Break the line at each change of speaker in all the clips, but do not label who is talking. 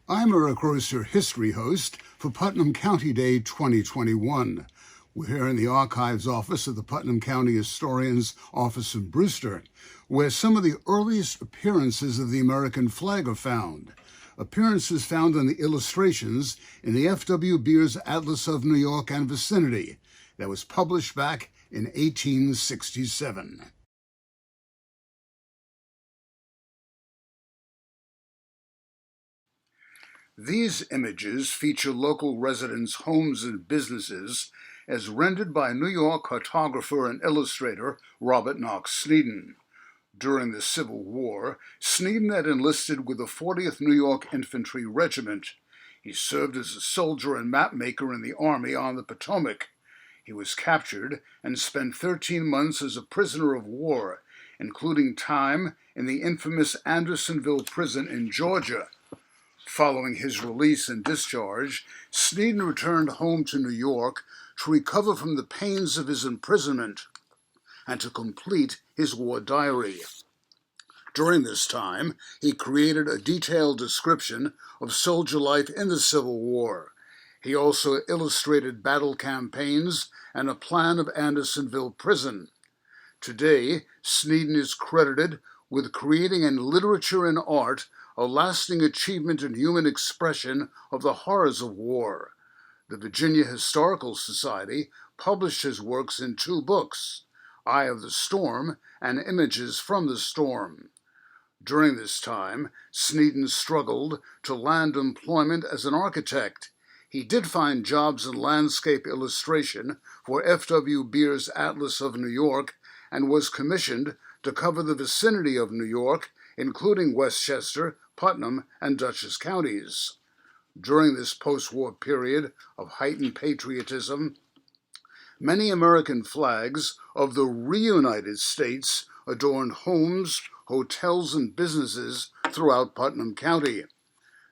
I'm Eric Grosser, history host for Putnam County Day 2021. We're here in the Archives Office of the Putnam County Historian's Office in Brewster, where some of the earliest appearances of the American flag are found. Appearances found in the illustrations in the F.W. Beers Atlas of New York and Vicinity that was published back in 1867. These images feature local residents' homes and businesses as rendered by New York cartographer and illustrator Robert Knox Snedden. During the Civil War, Snedden had enlisted with the 40th New York Infantry Regiment. He served as a soldier and mapmaker in the Army on the Potomac. He was captured and spent 13 months as a prisoner of war, including time in the infamous Andersonville prison in Georgia. Following his release and discharge, Snedden returned home to New York to recover from the pains of his imprisonment and to complete his war diary. During this time, he created a detailed description of soldier life in the Civil War. He also illustrated battle campaigns and a plan of Andersonville prison. Today, Snedden is credited with creating in literature and art a lasting achievement in human expression of the horrors of war. The Virginia Historical Society published his works in 2 books, Eye of the Storm and Images from the Storm. During this time, Snedden struggled to land employment as an architect. He did find jobs in landscape illustration for F.W. Beers' Atlas of New York and was commissioned to cover the vicinity of New York, including Westchester, Putnam, and Dutchess counties. During this post-war period of heightened patriotism, many American flags of the reunited states adorned homes, hotels, and businesses throughout Putnam County.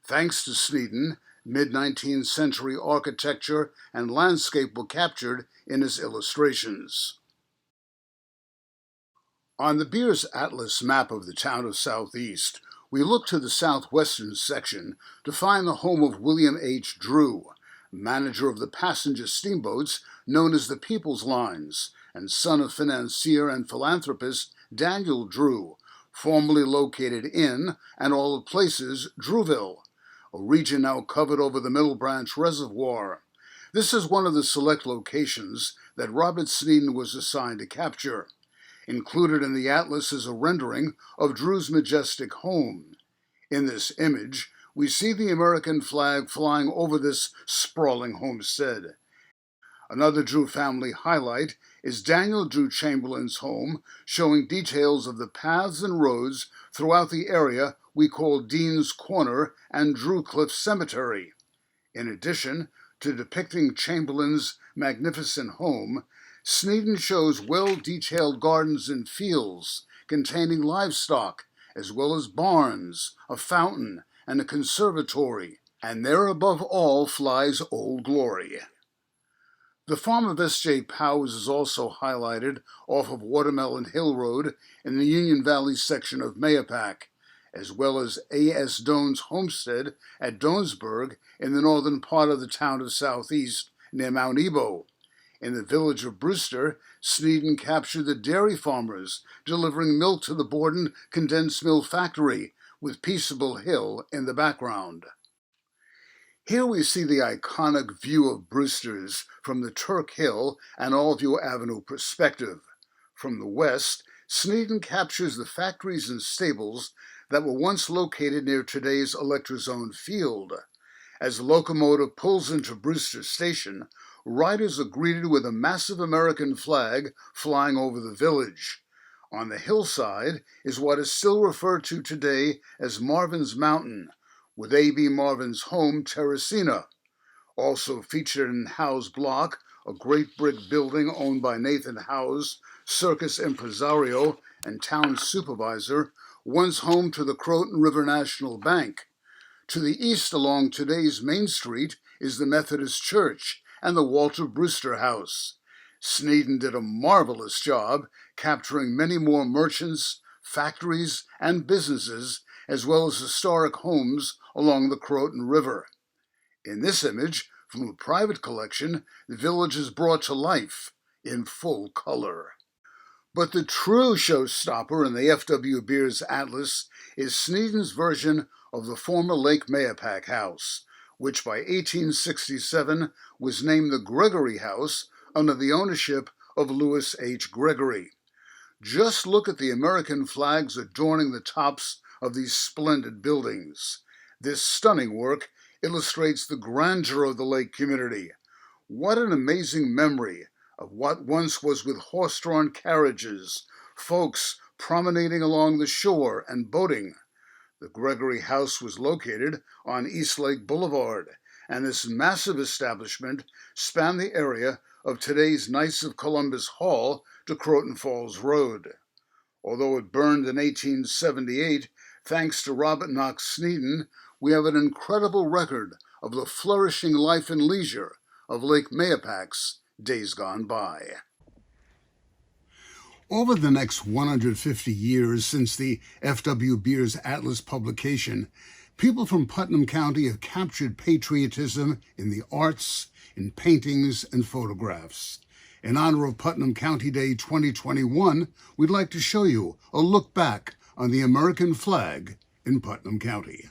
Thanks to Snedden, mid-19th century architecture and landscape were captured in his illustrations. On the Beers Atlas map of the town of Southeast, we look to the southwestern section to find the home of William H. Drew, manager of the passenger steamboats known as the People's Lines, and son of financier and philanthropist Daniel Drew, formerly located in, and all the places, Drewville, a region now covered over the Middle Branch Reservoir. This is one of the select locations that Robert Snedden was assigned to capture. Included in the atlas is a rendering of Drew's majestic home. In this image, we see the American flag flying over this sprawling homestead. Another Drew family highlight is Daniel Drew Chamberlain's home, showing details of the paths and roads throughout the area we call Dean's Corner and Drew Cliff Cemetery. In addition to depicting Chamberlain's magnificent home, Snedden shows well-detailed gardens and fields containing livestock, as well as barns, a fountain, and a conservatory, and there above all flies Old Glory. The farm of S.J. Powers is also highlighted off of Watermelon Hill Road in the Union Valley section of Mahopac, as well as A.S. Doan's homestead at Doansburg in the northern part of the town of Southeast near Mount Ebo. In the village of Brewster, Snedden captured the dairy farmers delivering milk to the Borden Condensed Mill Factory, with Peaceable Hill in the background. Here we see the iconic view of Brewster's from the Turk Hill and Allview Avenue perspective. From the west, Snedden captures the factories and stables that were once located near today's Electrazone Field. As the locomotive pulls into Brewster Station, riders are greeted with a massive American flag flying over the village. On the hillside is what is still referred to today as Marvin's Mountain, with A.B. Marvin's home, Terracina. Also featured in Howe's Block, a great brick building owned by Nathan Howes, circus impresario and town supervisor, once home to the Croton River National Bank. To the east along today's Main Street is the Methodist Church and the Walter Brewster House. Snedden did a marvelous job capturing many more merchants, factories, and businesses, as well as historic homes along the Croton River. In this image, from a private collection, the village is brought to life in full color. But the true showstopper in the F.W. Beers Atlas is Sneden's version of the former Lake Mahopac house, which by 1867 was named the Gregory House under the ownership of Louis H. Gregory. Just look at the American flags adorning the tops of these splendid buildings. This stunning work illustrates the grandeur of the lake community. What an amazing memory of what once was with horse-drawn carriages, folks promenading along the shore and boating. The Gregory House was located on East Lake Boulevard, and this massive establishment spanned the area of today's Knights of Columbus Hall to Croton Falls Road. Although it burned in 1878, thanks to Robert Knox Sneden, we have an incredible record of the flourishing life and leisure of Lake Mahopac's days gone by. Over the next 150 years since the F.W. Beers Atlas publication, people from Putnam County have captured patriotism in the arts, in paintings, and photographs. In honor of Putnam County Day 2021, we'd like to show you a look back on the American flag in Putnam County.